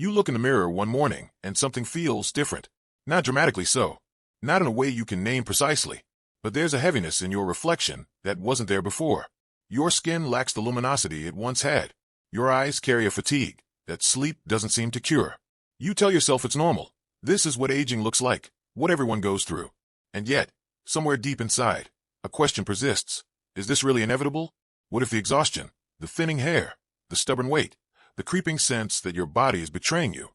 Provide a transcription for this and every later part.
You look in the mirror one morning and something feels different. Not dramatically so. Not in a way you can name precisely. But there's a heaviness in your reflection that wasn't there before. Your skin lacks the luminosity it once had. Your eyes carry a fatigue that sleep doesn't seem to cure. You tell yourself it's normal. This is what aging looks like, what everyone goes through. And yet, somewhere deep inside, a question persists. Is this really inevitable? What if the exhaustion, the thinning hair, the stubborn weight, the creeping sense that your body is betraying you?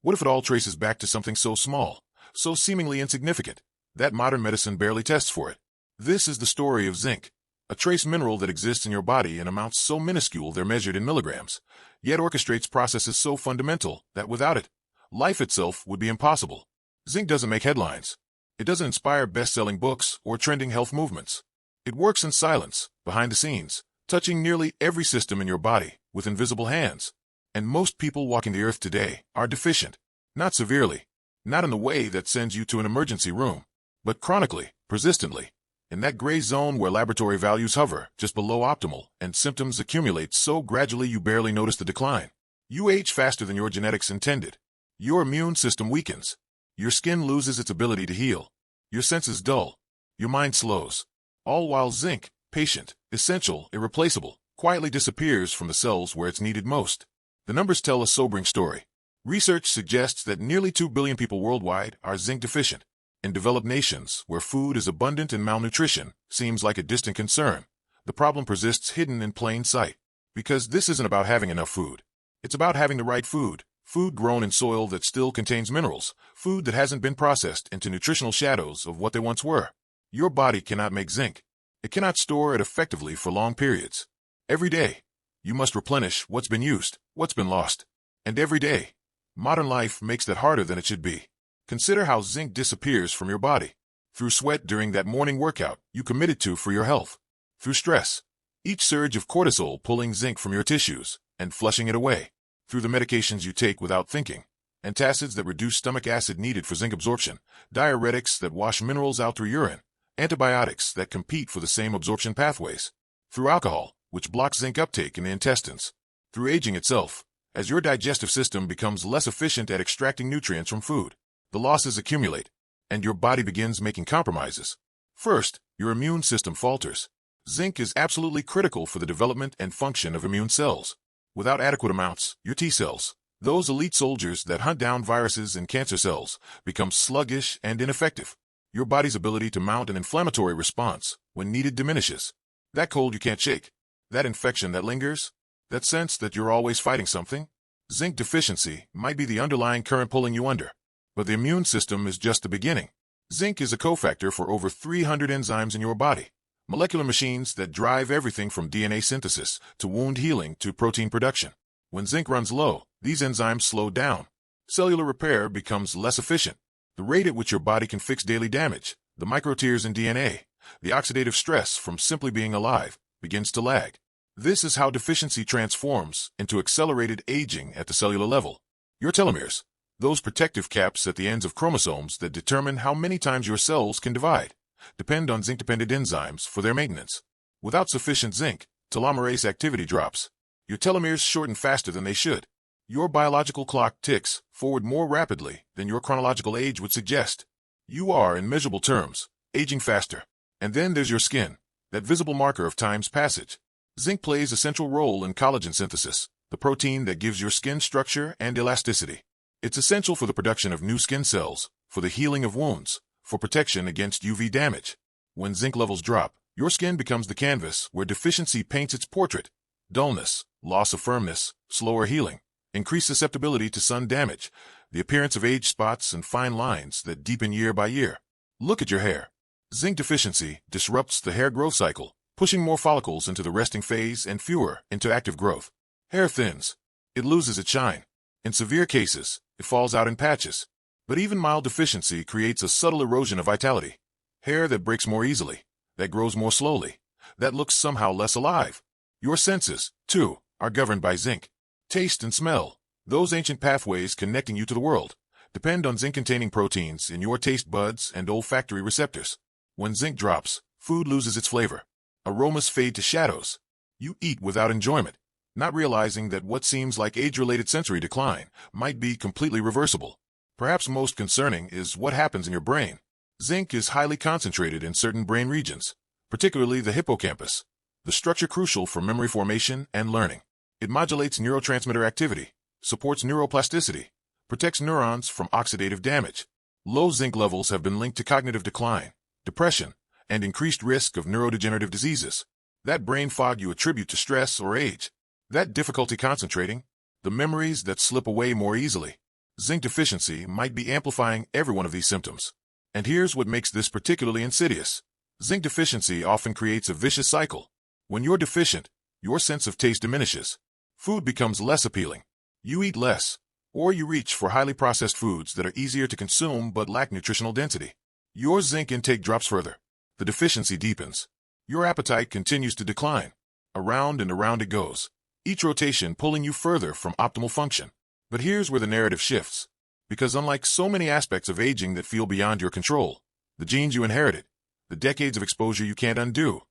What if it all traces back to something so small, so seemingly insignificant, that modern medicine barely tests for it? This is the story of zinc, a trace mineral that exists in your body in amounts so minuscule they're measured in milligrams, yet orchestrates processes so fundamental that without it, life itself would be impossible. Zinc doesn't make headlines. It doesn't inspire best-selling books or trending health movements. It works in silence, behind the scenes, touching nearly every system in your body with invisible hands. And most people walking the earth today are deficient. Not severely, not in the way that sends you to an emergency room, but chronically, persistently, in that gray zone where laboratory values hover just below optimal and symptoms accumulate so gradually you barely notice the decline. You age faster than your genetics intended. Your immune system weakens. Your skin loses its ability to heal. Your senses dull. Your mind slows. All while zinc, patient, essential, irreplaceable, quietly disappears from the cells where it's needed most. The numbers tell a sobering story. Research suggests that nearly 2 billion people worldwide are zinc deficient. In developed nations, where food is abundant and malnutrition seems like a distant concern, the problem persists hidden in plain sight. Because this isn't about having enough food. It's about having the right food. Food grown in soil that still contains minerals. Food that hasn't been processed into nutritional shadows of what they once were. Your body cannot make zinc. It cannot store it effectively for long periods. Every day, you must replenish what's been used, what's been lost. And every day, modern life makes that harder than it should be. Consider how zinc disappears from your body. Through sweat during that morning workout you committed to for your health. Through stress, each surge of cortisol pulling zinc from your tissues and flushing it away. Through the medications you take without thinking. Antacids that reduce stomach acid needed for zinc absorption. Diuretics that wash minerals out through urine. Antibiotics that compete for the same absorption pathways. Through alcohol, which blocks zinc uptake in the intestines. Through aging itself, as your digestive system becomes less efficient at extracting nutrients from food. The losses accumulate, and your body begins making compromises. First, your immune system falters. Zinc is absolutely critical for the development and function of immune cells. Without adequate amounts, your T cells, those elite soldiers that hunt down viruses and cancer cells, become sluggish and ineffective. Your body's ability to mount an inflammatory response, when needed, diminishes. That cold you can't shake. That infection that lingers. That sense that you're always fighting something. Zinc deficiency might be the underlying current pulling you under. But the immune system is just the beginning. Zinc is a cofactor for over 300 enzymes in your body. Molecular machines that drive everything from DNA synthesis to wound healing to protein production. When zinc runs low, these enzymes slow down. Cellular repair becomes less efficient. The rate at which your body can fix daily damage, the microtears in DNA, the oxidative stress from simply being alive, begins to lag. This is how deficiency transforms into accelerated aging at the cellular level. Your telomeres, those protective caps at the ends of chromosomes that determine how many times your cells can divide, depend on zinc-dependent enzymes for their maintenance. Without sufficient zinc, telomerase activity drops. Your telomeres shorten faster than they should. Your biological clock ticks forward more rapidly than your chronological age would suggest. You are, in measurable terms, aging faster. And then there's your skin, that visible marker of time's passage. Zinc plays a central role in collagen synthesis, the protein that gives your skin structure and elasticity. It's essential for the production of new skin cells, for the healing of wounds, for protection against UV damage. When zinc levels drop, your skin becomes the canvas where deficiency paints its portrait. Dullness, loss of firmness, slower healing, increased susceptibility to sun damage, the appearance of age spots and fine lines that deepen year by year. Look at your hair. Zinc deficiency disrupts the hair growth cycle, pushing more follicles into the resting phase and fewer into active growth. Hair thins. It loses its shine. In severe cases, it falls out in patches. But even mild deficiency creates a subtle erosion of vitality. Hair that breaks more easily, that grows more slowly, that looks somehow less alive. Your senses, too, are governed by zinc. Taste and smell, those ancient pathways connecting you to the world, depend on zinc-containing proteins in your taste buds and olfactory receptors. When zinc drops, food loses its flavor. Aromas fade to shadows. You eat without enjoyment. not realizing that what seems like age-related sensory decline might be completely reversible. Perhaps most concerning is what happens in your brain. Zinc is highly concentrated in certain brain regions, particularly the hippocampus, the structure crucial for memory formation and learning. It modulates neurotransmitter activity, supports neuroplasticity, protects neurons from oxidative damage. Low zinc levels have been linked to cognitive decline, depression, and increased risk of neurodegenerative diseases. That brain fog you attribute to stress or age, that difficulty concentrating, the memories that slip away more easily. Zinc deficiency might be amplifying every one of these symptoms. And here's what makes this particularly insidious. Zinc deficiency often creates a vicious cycle. When you're deficient, your sense of taste diminishes. Food becomes less appealing. You eat less, or you reach for highly processed foods that are easier to consume but lack nutritional density. Your zinc intake drops further. The deficiency deepens. Your appetite continues to decline. Around and around it goes, each rotation pulling you further from optimal function. But here's where the narrative shifts. Because unlike so many aspects of aging that feel beyond your control, the genes you inherited, the decades of exposure you can't undo,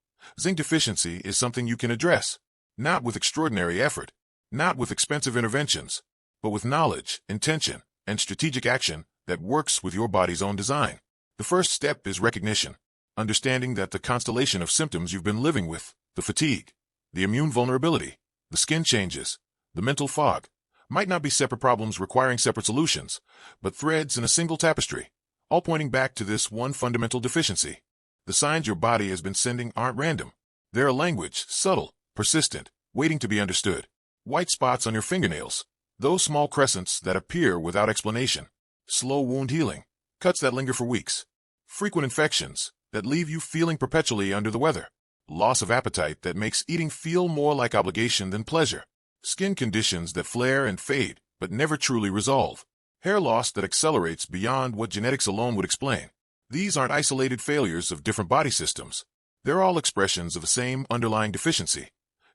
zinc deficiency is something you can address. Not with extraordinary effort, not with expensive interventions, but with knowledge, intention, and strategic action that works with your body's own design. The first step is recognition. Understanding that the constellation of symptoms you've been living with, the fatigue, the immune vulnerability, the skin changes, the mental fog, might not be separate problems requiring separate solutions, but threads in a single tapestry, all pointing back to this one fundamental deficiency. The signs your body has been sending aren't random. They're a language, subtle, persistent, waiting to be understood. White spots on your fingernails, those small crescents that appear without explanation. Slow wound healing, cuts that linger for weeks. Frequent infections that leave you feeling perpetually under the weather. Loss of appetite that makes eating feel more like obligation than pleasure. Skin conditions that flare and fade, but never truly resolve. Hair loss that accelerates beyond what genetics alone would explain. These aren't isolated failures of different body systems. They're all expressions of the same underlying deficiency.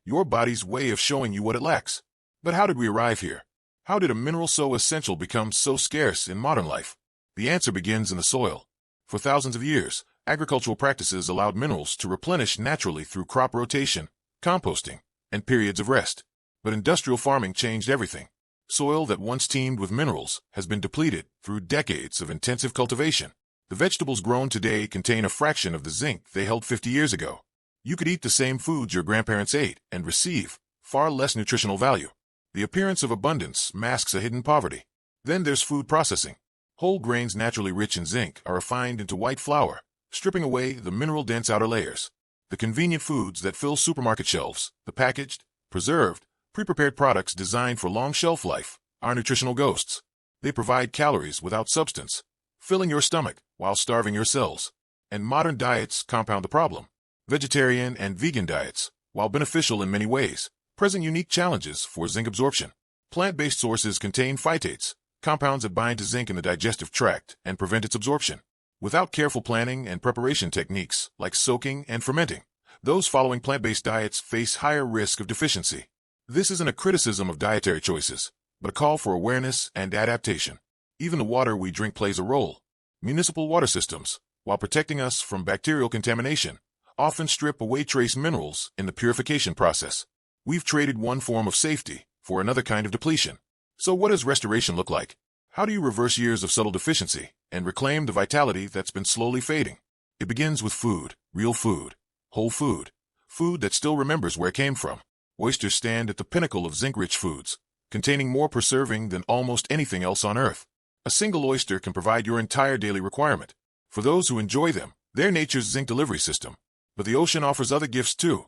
Your body's way of showing you what it lacks. But how did we arrive here? How did a mineral so essential become so scarce in modern life? The answer begins in the soil. For thousands of years, agricultural practices allowed minerals to replenish naturally through crop rotation, composting, and periods of rest. But industrial farming changed everything. Soil that once teemed with minerals has been depleted through decades of intensive cultivation. The vegetables grown today contain a fraction of the zinc they held 50 years ago. You could eat the same foods your grandparents ate and receive far less nutritional value. The appearance of abundance masks a hidden poverty. Then there's food processing. Whole grains naturally rich in zinc are refined into white flour, stripping away the mineral-dense outer layers. The convenient foods that fill supermarket shelves, the packaged, preserved, pre-prepared products designed for long shelf life, are nutritional ghosts. They provide calories without substance, filling your stomach while starving your cells. And modern diets compound the problem. Vegetarian and vegan diets, while beneficial in many ways, present unique challenges for zinc absorption. Plant-based sources contain phytates, compounds that bind to zinc in the digestive tract and prevent its absorption. Without careful planning and preparation techniques like soaking and fermenting, those following plant-based diets face higher risk of deficiency. This isn't a criticism of dietary choices, but a call for awareness and adaptation. Even the water we drink plays a role. Municipal water systems, while protecting us from bacterial contamination, often strip away trace minerals in the purification process. We've traded one form of safety for another kind of depletion. So what does restoration look like? How do you reverse years of subtle deficiency and reclaim the vitality that's been slowly fading? It begins with food, real food, whole food, food that still remembers where it came from. Oysters stand at the pinnacle of zinc-rich foods, containing more preserving than almost anything else on Earth. A single oyster can provide your entire daily requirement. For those who enjoy them, they're nature's zinc delivery system. But the ocean offers other gifts too.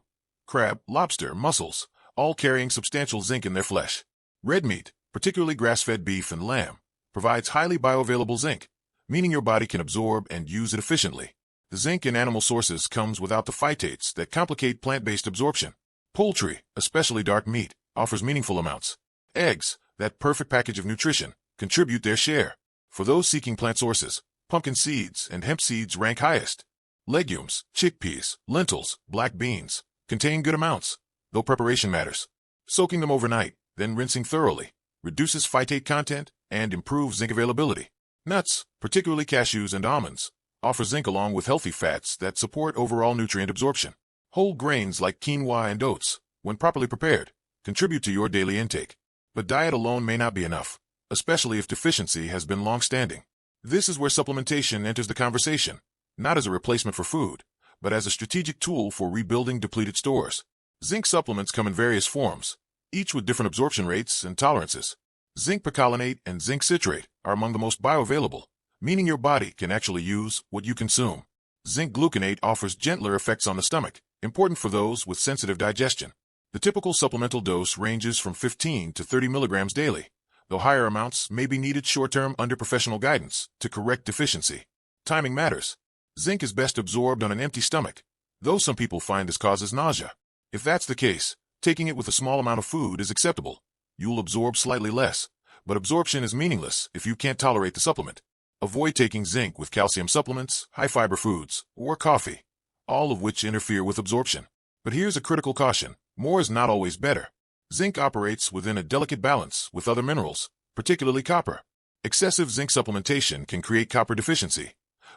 Crab, lobster, mussels, all carrying substantial zinc in their flesh. Red meat, particularly grass-fed beef and lamb, provides highly bioavailable zinc, meaning your body can absorb and use it efficiently. The zinc in animal sources comes without the phytates that complicate plant-based absorption. Poultry, especially dark meat, offers meaningful amounts. Eggs, that perfect package of nutrition, contribute their share. For those seeking plant sources, pumpkin seeds and hemp seeds rank highest. Legumes, chickpeas, lentils, black beans, contain good amounts, though preparation matters. Soaking them overnight, then rinsing thoroughly, reduces phytate content and improves zinc availability. Nuts, particularly cashews and almonds, offer zinc along with healthy fats that support overall nutrient absorption. Whole grains like quinoa and oats, when properly prepared, contribute to your daily intake. But diet alone may not be enough, especially if deficiency has been long-standing. This is where supplementation enters the conversation, not as a replacement for food, but as a strategic tool for rebuilding depleted stores. Zinc supplements come in various forms, each with different absorption rates and tolerances. Zinc picolinate and zinc citrate are among the most bioavailable, meaning your body can actually use what you consume. Zinc gluconate offers gentler effects on the stomach, important for those with sensitive digestion. The typical supplemental dose ranges from 15 to 30 milligrams daily, though higher amounts may be needed short-term under professional guidance to correct deficiency. Timing matters. Zinc is best absorbed on an empty stomach, though some people find this causes nausea. If that's the case, taking it with a small amount of food is acceptable. You'll absorb slightly less, but absorption is meaningless if you can't tolerate the supplement. Avoid taking zinc with calcium supplements, high-fiber foods, or coffee, all of which interfere with absorption. But here's a critical caution. More is not always better. Zinc operates within a delicate balance with other minerals, particularly copper. Excessive zinc supplementation can create copper deficiency,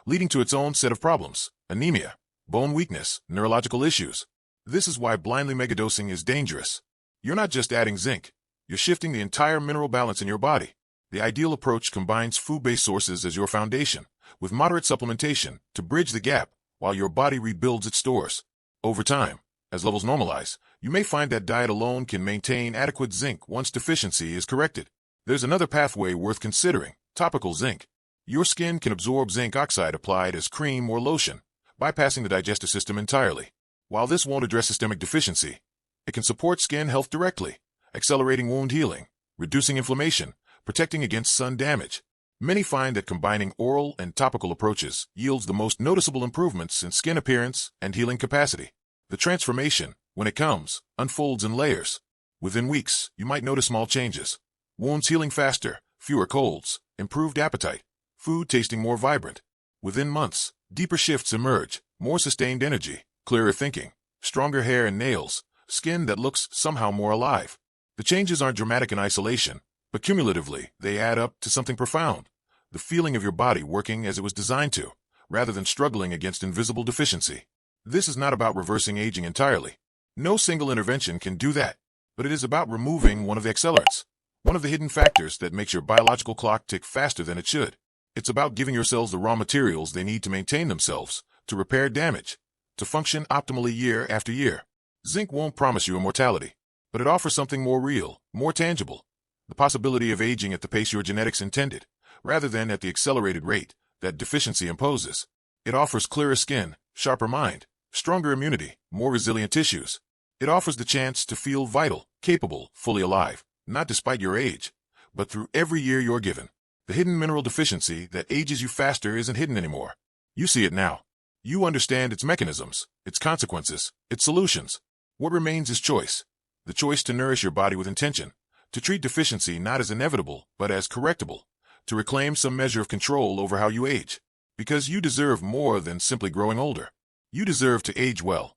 leading to its own set of problems: anemia, bone weakness, neurological issues. This is why blindly megadosing is dangerous. You're not just adding zinc, you're shifting the entire mineral balance in your body. The ideal approach combines food-based sources as your foundation, with moderate supplementation to bridge the gap while your body rebuilds its stores. Over time, as levels normalize, you may find that diet alone can maintain adequate zinc once deficiency is corrected. There's another pathway worth considering: topical zinc. Your skin can absorb zinc oxide applied as cream or lotion, bypassing the digestive system entirely. While this won't address systemic deficiency, it can support skin health directly, accelerating wound healing, reducing inflammation, protecting against sun damage. Many find that combining oral and topical approaches yields the most noticeable improvements in skin appearance and healing capacity. The transformation, when it comes, unfolds in layers. Within weeks, you might notice small changes: wounds healing faster, fewer colds, improved appetite, food tasting more vibrant. Within months, deeper shifts emerge: more sustained energy, clearer thinking, stronger hair and nails, skin that looks somehow more alive. The changes aren't dramatic in isolation, but cumulatively, they add up to something profound: the feeling of your body working as it was designed to, rather than struggling against invisible deficiency. This is not about reversing aging entirely. No single intervention can do that, but it is about removing one of the accelerants, one of the hidden factors that makes your biological clock tick faster than it should. It's about giving your cells the raw materials they need to maintain themselves, to repair damage, to function optimally year after year. Zinc won't promise you immortality, but it offers something more real, more tangible: the possibility of aging at the pace your genetics intended, rather than at the accelerated rate that deficiency imposes. It offers clearer skin, sharper mind, stronger immunity, more resilient tissues. It offers the chance to feel vital, capable, fully alive, not despite your age, but through every year you're given. The hidden mineral deficiency that ages you faster isn't hidden anymore. You see it now. You understand its mechanisms, its consequences, its solutions. What remains is choice. The choice to nourish your body with intention, to treat deficiency not as inevitable, but as correctable, to reclaim some measure of control over how you age. Because you deserve more than simply growing older. You deserve to age well,